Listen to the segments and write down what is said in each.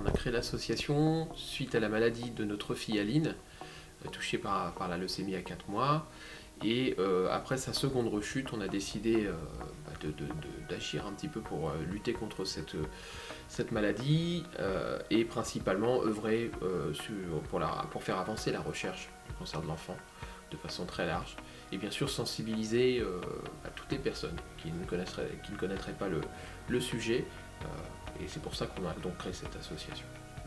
On a créé l'association suite à la maladie de notre fille Aline, touchée par la leucémie à 4 mois. Et après sa seconde rechute, on a décidé d'agir un petit peu pour lutter contre cette maladie et principalement œuvrer pour faire avancer la recherche du cancer de l'enfant de façon très large. Et bien sûr sensibiliser à toutes les personnes qui ne connaîtraient pas le sujet. Et c'est pour ça qu'on a donc créé cette association.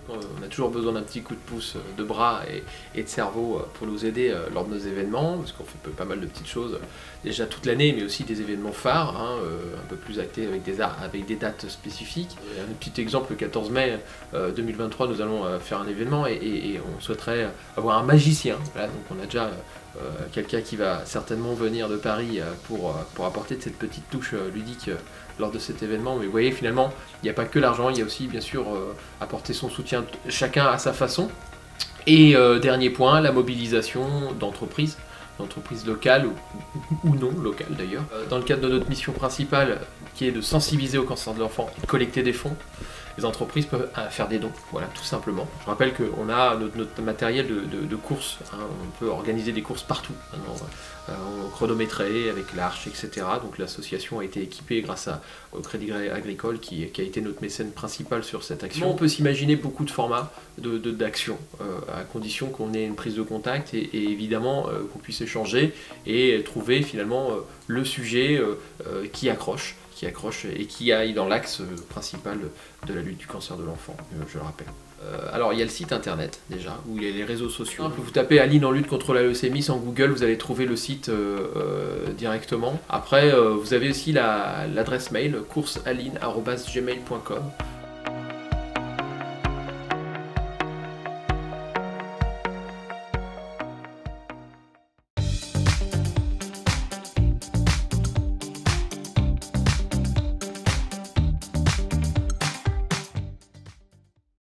On a toujours besoin d'un petit coup de pouce de bras et de cerveau pour nous aider lors de nos événements, parce qu'on fait pas mal de petites choses déjà toute l'année, mais aussi des événements phares, un peu plus actés avec des dates spécifiques. Un petit exemple, le 14 mai 2023, nous allons faire un événement et on souhaiterait avoir un magicien. Voilà, donc on a déjà quelqu'un qui va certainement venir de Paris pour apporter cette petite touche ludique lors de cet événement. Mais vous voyez, finalement, il n'y a pas que l'argent, il y a aussi bien sûr apporter son soutien chacun à sa façon. Et dernier point, la mobilisation d'entreprises locales ou non locales d'ailleurs. Dans le cadre de notre mission principale, qui est de sensibiliser au cancer de l'enfant et de collecter des fonds, les entreprises peuvent faire des dons, voilà, tout simplement. Je rappelle qu'on a notre matériel de course, on peut organiser des courses partout, chronométrées avec l'Arche, etc. Donc l'association a été équipée grâce au Crédit Agricole qui a été notre mécène principal sur cette action. On peut s'imaginer beaucoup de formats d'actions, à condition qu'on ait une prise de contact et évidemment qu'on puisse échanger et trouver finalement le sujet qui accroche et qui aille dans l'axe principal de la lutte du cancer de l'enfant, je le rappelle. Alors il y a le site internet déjà, où il y a les réseaux sociaux. Vous tapez Aline en lutte contre la leucémie sans Google, vous allez trouver le site directement. Après vous avez aussi l'adresse mail coursealine@gmail.com.